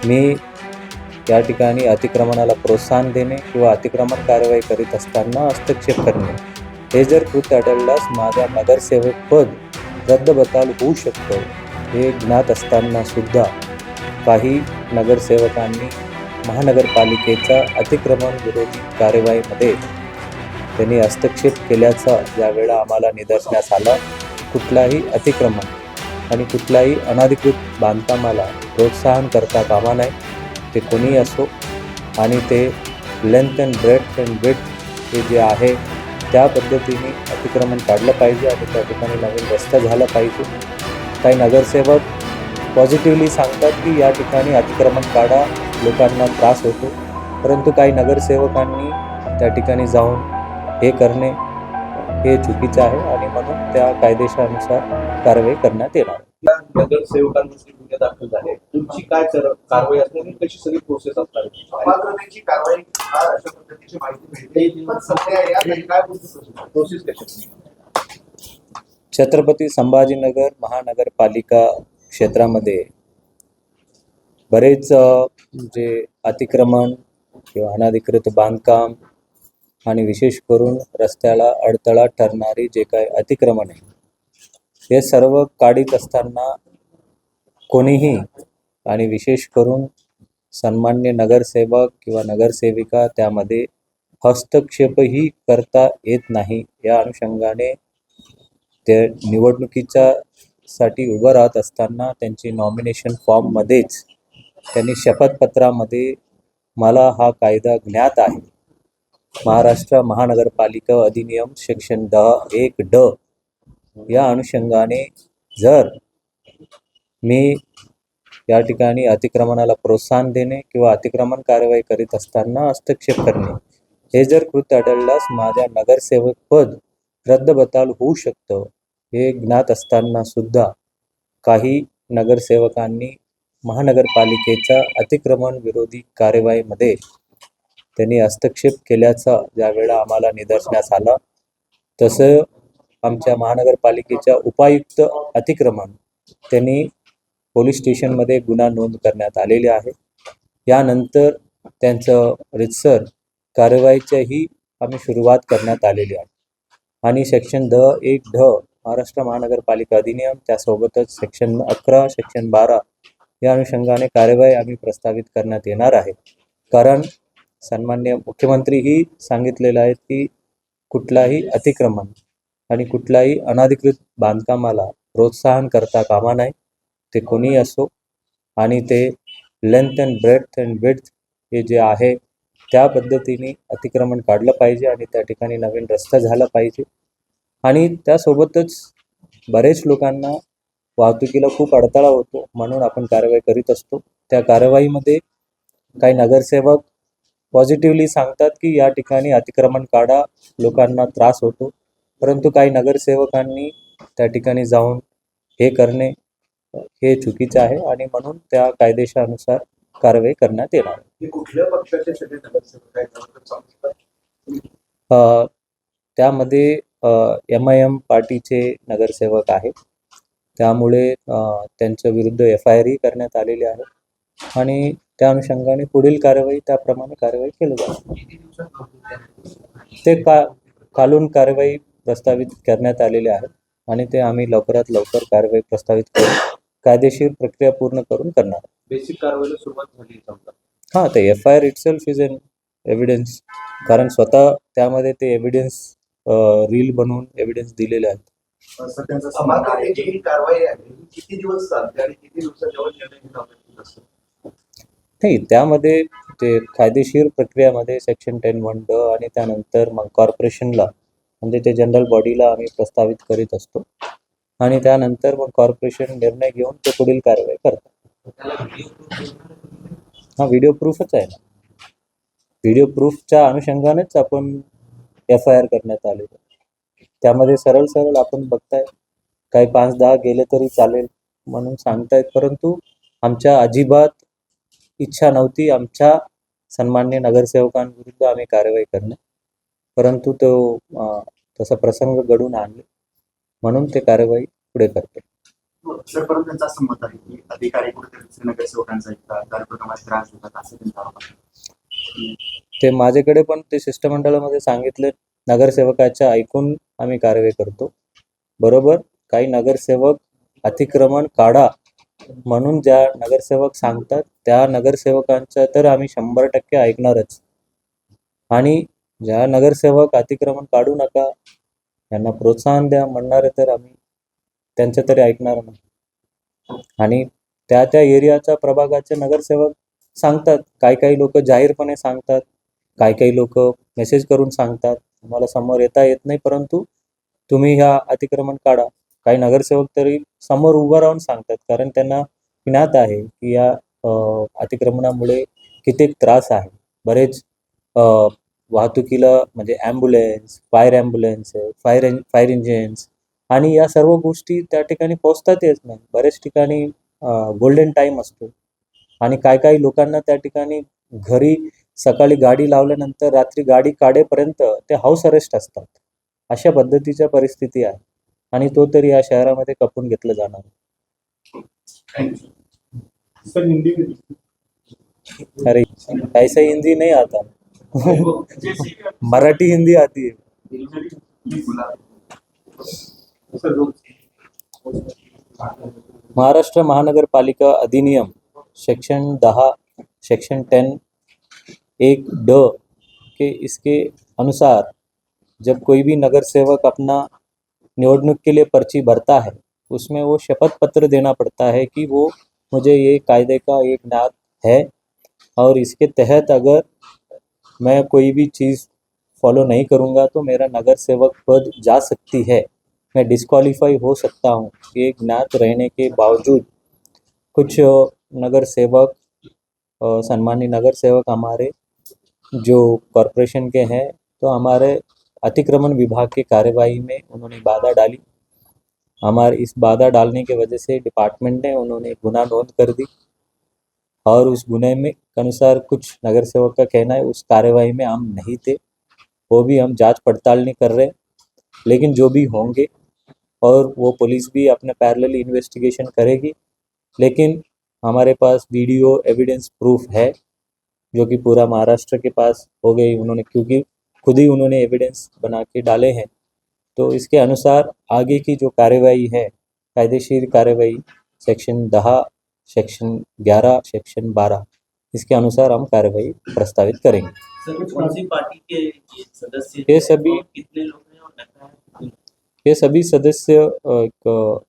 मी या ठिकाणी अतिक्रमणाला प्रोत्साहन देणे किंवा अतिक्रमण कारवाई करीत असताना हस्तक्षेप करणे हे जर कृत्य आढळल्यास माझा नगरसेवक पद रद्दबातल होऊ शकतं हे ज्ञात असताना सुद्धा काही नगरसेवकांनी महानगरपालिकेच्या अतिक्रमण विरोधी कार्यवाहीमध्ये त्यांनी हस्तक्षेप केल्याचा ज्यावेळेला आम्हाला निदर्शनास आला, कुठलाही अतिक्रमण आणि कुठल्याही अनधिकृत बांधकामाला प्रोत्साहन करता कामा नये, ते कोणीही असो, आणि ते length and breadth and width हे जे आहे त्या पद्धतीने अतिक्रमण काढलं पाहिजे आणि त्या ठिकाणी नवीन रस्ता झाला पाहिजे. काही नगरसेवक पॉझिटिव्हली सांगतात की या ठिकाणी अतिक्रमण काढा, लोकांना त्रास होतो, परंतु काही नगरसेवकांनी त्या ठिकाणी जाऊन हे करणे हे चुकीचं आहे आणि म्हणून त्या कायदेशीरानुसार कारवाई करण्यात येणार. नगरसेवकांवरती गुन्हे दाखल झाले, तुमची काय कारवाई असणार आणि कशी सगळी प्रोसेस असणार? अपात्रतेची कारवाई अशा पद्धतीची माहिती भेटली, पण सध्या यासाठी काय प्रोसेस कशी? छत्रपती संभाजीनगर महानगरपालिका क्षेत्रामध्ये बरेच जे अतिक्रमण किंवा अनधिकृत बांधकाम आणि विशेष करून रस्त्याला अडथळा ठरणारी जे काही अतिक्रमण आहे हे सर्व काढीत असताना कोणीही आणि विशेष करून सन्मान्य नगरसेवक किंवा नगरसेविका त्यामध्ये हस्तक्षेपही करता येत नाही. या अनुषंगाने ते निवडणुकीच्या साठी उभं राहत असताना त्यांची नॉमिनेशन फॉर्ममध्येच त्यांनी शपथपत्रामध्ये मला हा कायदा ज्ञात आहे, महाराष्ट्र महानगरपालिका अधिनियम सेक्शन 10(1)(ड) या अनुषंगाने जर मी या ठिकाणी अतिक्रमणाला प्रोत्साहन देणे किंवा अतिक्रमण कारवाई करीत असताना हस्तक्षेप करणे हे जर कृत्य आढळल्यास माझ्या नगरसेवक पद रद्दबातल होऊ शकतं हे ज्ञात असताना सुद्धा काही नगरसेवकांनी महानगरपालिकेच्या अतिक्रमण विरोधी कार्यवाहीमध्ये त्यांनी हस्तक्षेप केल्याचा ज्यावेळेला आम्हाला निदर्शनास आला, तसं आमच्या महानगरपालिकेच्या उपायुक्त अतिक्रमण त्यांनी पोलीस स्टेशनमध्ये गुन्हा नोंद करण्यात आलेले आहे. यानंतर त्यांचं रीतसर कारवाईच्याही आम्ही सुरुवात करण्यात आलेली आहे आणि सेक्शन 10(1)(ड) महाराष्ट्र महानगरपालिका अधिनियम त्यासोबतच सेक्शन 11, सेक्शन 12 या अनुषंगाने कार्यवाही आम्ही प्रस्तावित करण्यात येणार आहे. कारण सन्माननीय मुख्यमंत्रीही सांगितलेलं आहे की कुठलाही अतिक्रमण आणि कुठल्याही अनधिकृत बांधकामाला प्रोत्साहन करता कामा नये, ते कोणीही असो, आणि ते length and breadth and width हे जे आहे त्या पद्धतीने अतिक्रमण काढलं पाहिजे आणि त्या ठिकाणी नवीन रस्ता झाला पाहिजे. आणि त्यासोबतच बरेच लोकांना वाहतुकीला खूप अडथळा होतो, म्हणून आपण कारवाई करीत असतो. त्या कारवाईमध्ये काही नगरसेवक पॉझिटिव्हली सांगतात की या ठिकाणी अतिक्रमण काढा, लोकांना त्रास होतो, परंतु काही नगरसेवकांनी त्या ठिकाणी जाऊन हे करणे हे चुकीचं आहे आणि म्हणून त्या कायदेशीरानुसार कारवाई करण्यात येणार. कुठल्या पक्षाचे सगळे नगरसेवक आहेत? त्यामध्ये MIM पार्टीचे नगरसेवक आहेत, त्यामुळे त्यांच्या विरुद्ध FIR करण्यात आलेली आहे आणि त्या अनुषंगाने पुढील कारवाई त्याप्रमाणे कारवाई केली जाते. ते कानून कारवाई प्रस्तावित करण्यात आलेले आहे आणि ते आम्ही लवकरात लवकर कारवाई प्रस्तावित करून कायदेशीर प्रक्रिया पूर्ण करून करणार. बेसिक कारवाईला सुरुवात झाली समजा. हां, ते FIR itself is an evidence, कारण स्वतः त्यामध्ये ते एव्हिडन्स रील बनवून एव्हिडन्स दिलेले आहेत. अपात्रतेची ही कारवाई आहे, किती दिवस चालते आणि किती दिवसाच्यावर निर्णय घेणं असतो? नाही, त्यामध्ये ते कायदेशीर प्रक्रियामध्ये सेक्शन 10(1)(ड) आणि त्यानंतर मग कॉर्पोरेशनला म्हणजे ते जनरल बॉडीला आम्ही प्रस्तावित करीत असतो आणि त्यानंतर मग कॉर्पोरेशन निर्णय घेऊन ते पुढील कारवाई करतात. हा व्हिडिओ प्रूफच आहे ना. व्हिडिओ प्रूफच्या अनुषंगानेच आपण FIR करण्यात आले. त्यामध्ये सरळ आपण बघताय काही 5-10 गेले तरी चालेल म्हणून सांगतायत, परंतु आमच्या अजिबात इच्छा नव्हती आमच्या सन्मान्य नगरसेवकांविरुद्ध आम्ही कारवाई करणे, परंतु तो तसा प्रसंग घडून आणले म्हणून ते कारवाई पुढे करतो. सर परंतु त्यांचं असं मत आहे की अधिकारी कुठेतरी नगरसेवकांचा ऐकतात कार्यक्रमात त्रास देतात असं त्यांचा आरोप आहे. ते माझ्याकडे पण ते शिष्टमंडळामध्ये सांगितले, नगरसेवकाच्या ऐकून आम्ही कारवाई करतो. बरोबर, काही नगरसेवक अतिक्रमण काढा म्हणून ज्या नगरसेवक सांगतात त्या नगरसेवकांचं तर आम्ही 100% ऐकणारच. आणि ज्या नगरसेवक अतिक्रमण काढू नका, त्यांना प्रोत्साहन द्या म्हणणारे तर आम्ही त्यांचं तरी ऐकणार नाही. आणि त्या त्या एरियाचा प्रभागाचे नगरसेवक सांगतात, काही लोक जाहीरपणे सांगतात, काही लोक मेसेज करून सांगतात, आम्हाला समोर येता येत नाही परंतु तुम्ही ह्या अतिक्रमण काढा. काही नगरसेवक तरी समोर उभं राहून सांगतात, कारण त्यांना ज्ञात आहे की या अतिक्रमणामुळे किती त्रास आहे. बरेच वाहतुकीला म्हणजे ॲम्ब्युलन्स, फायर इंजिन्स आणि या सर्व गोष्टी त्या ठिकाणी पोहोचतात येत नाही. बऱ्याच ठिकाणी गोल्डन टाईम असतो आणि काही लोकांना त्या ठिकाणी घरी सकाळी गाडी लावल्यानंतर रात्री गाडी काढेपर्यंत ते हाऊस अरेस्ट असतात. अशा पद्धतीच्या परिस्थिती आहे आणि तो तरी या शहरामध्ये खपून घेतलं जाणार. सर हिंदी में अरे ऐसा हिंदी नहीं आता. मराठी हिंदी आती है. महाराष्ट्र महानगरपालिका अधिनियम सेक्शन 10 सेक्शन 10 एक ड के इसके अनुसार जब कोई भी नगर सेवक अपना निवडणूक के लिए पर्ची भरता है, उसमें वो शपथ पत्र देना पड़ता है कि वो मुझे ये कायदे का एक ज्ञात है और इसके तहत अगर मैं कोई भी चीज़ फॉलो नहीं करूँगा तो मेरा नगर सेवक पद जा सकती है, मैं डिस्क्वालीफाई हो सकता हूँ। ये ज्ञात रहने के बावजूद कुछ नगर सेवक सम्मानीय नगर सेवक हमारे जो कॉरपोरेशन के हैं, तो हमारे अतिक्रमण विभाग की कार्यवाही में उन्होंने बाधा डाली। हमारे इस बाधा डालने की वजह से डिपार्टमेंट ने उन्होंने गुनाह नोंद कर दी और उस गुने में के अनुसार कुछ नगर सेवक का कहना है उस कार्यवाही में हम नहीं थे, वो भी हम जांच पड़ताल नहीं कर रहे, लेकिन जो भी होंगे और वो पुलिस भी अपने पैरेलल इन्वेस्टिगेशन करेगी। लेकिन हमारे पास वीडियो एविडेंस प्रूफ है जो कि पूरा महाराष्ट्र के पास हो गई, उन्होंने क्योंकि खुद ही उन्होंने एविडेंस बना के डाले हैं। तो इसके अनुसार आगे की जो कार्यवाही है, कायदेशीर कार्यवाही सेक्शन 10 सेक्शन 11 सेक्शन 12 इसके अनुसार हम कार्यवाही प्रस्तावित करेंगे। सर कौन सी पार्टी के सदस्य ये सभी और कितने लोग हैं और लगता है ये सभी सदस्य एक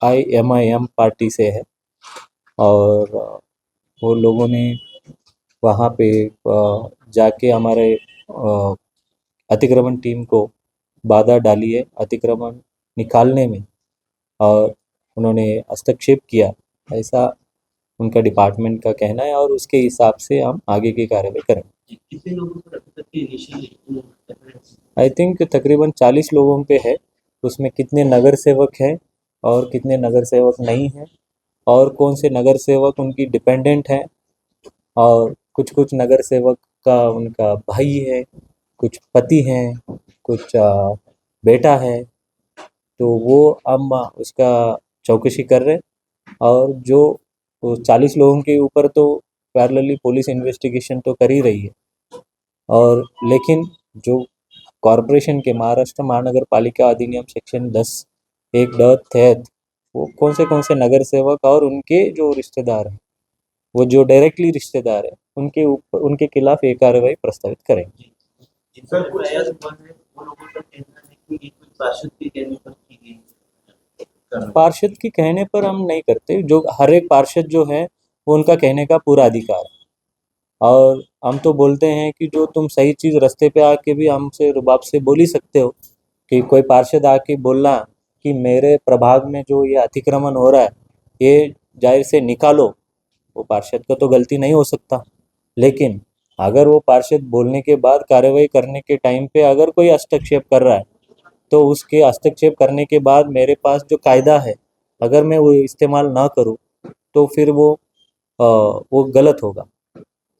AIMIM पार्टी से है और वो लोगों ने वहाँ पे जाके हमारे अतिक्रमण टीम को बाधा डाली है अतिक्रमण निकालने में और उन्होंने हस्तक्षेप किया, ऐसा उनका डिपार्टमेंट का कहना है और उसके हिसाब से हम आगे की कार्रवाई करेंगे। कितने लोगों पर अभी तक की इनिशियल आई थिंक तकरीबन 40 लोगों पे है, उसमें कितने नगर सेवक हैं और कितने नगर सेवक नहीं हैं और कौन से नगर सेवक उनकी डिपेंडेंट हैं और कुछ नगर सेवक का उनका भाई है, कुछ पति हैं, कुछ बेटा है, तो वो हम उसका चौकसी कर रहे हैं और जो 40 लोगों के ऊपर तो पैरेलली पुलिस इन्वेस्टिगेशन तो कर ही रही है और लेकिन जो कॉरपोरेशन के महाराष्ट्र महानगर पालिका अधिनियम सेक्शन 10 एक ड तहत वो कौन से नगर सेवक और उनके जो रिश्तेदार हैं, वो जो डायरेक्टली रिश्तेदार हैं, उनके ऊपर उनके खिलाफ एक कार्रवाई प्रस्तावित करेंगे। सर कुछ वो लोगों का कहना है कि ये कुछ पार्षद के कहने पर की गई पार्षद की कहने पर हम नहीं करते, जो हर एक पार्षद जो है वो उनका कहने का पूरा अधिकार है और हम तो बोलते हैं कि जो तुम सही चीज़ रास्ते पे आके भी हमसे रुबाब से बोल ही सकते हो कि कोई पार्षद आके बोलना कि मेरे प्रभाग में जो ये अतिक्रमण हो रहा है ये जाहिर से निकालो, वो पार्षद का तो गलती नहीं हो सकता। लेकिन अगर वो पार्षद बोलने के बाद कार्रवाई करने के टाइम पे अगर कोई हस्तक्षेप कर रहा है तो उसके हस्तक्षेप करने के बाद मेरे पास जो कायदा है अगर मैं वो इस्तेमाल ना करूँ तो फिर वो गलत होगा।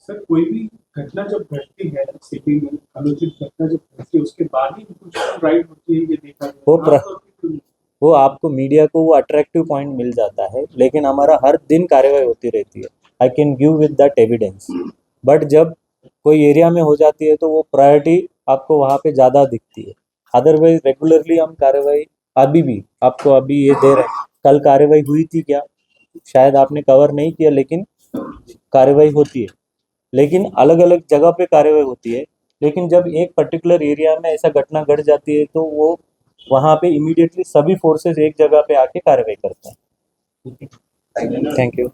सर कोई भी घटना जब घटती है सिटी में, अनुचित घटना जब घटती है उसके बाद ही कुछ राइट होती है, ये देखा वो गया। आमतौर पे वो आपको मीडिया को वो अट्रैक्टिव पॉइंट मिल जाता है, लेकिन हमारा हर दिन कार्रवाई होती रहती है। आई कैन गिव विद दैट एविडेंस। बट जब कोई एरिया में हो जाती है तो वो प्रायोरिटी आपको वहाँ पे ज़्यादा दिखती है। अदरवाइज रेगुलरली हम कार्रवाई अभी भी आपको अभी ये दे रहे हैं। कल कार्रवाई हुई थी क्या, शायद आपने कवर नहीं किया, लेकिन कार्रवाई होती है। लेकिन अलग अलग जगह पे कार्रवाई होती है, लेकिन जब एक पर्टिकुलर एरिया में ऐसा घटना घट जाती है तो वो वहाँ पे इमीडिएटली सभी फोर्सेस एक जगह पे आके कार्रवाई करते हैं। Thank you.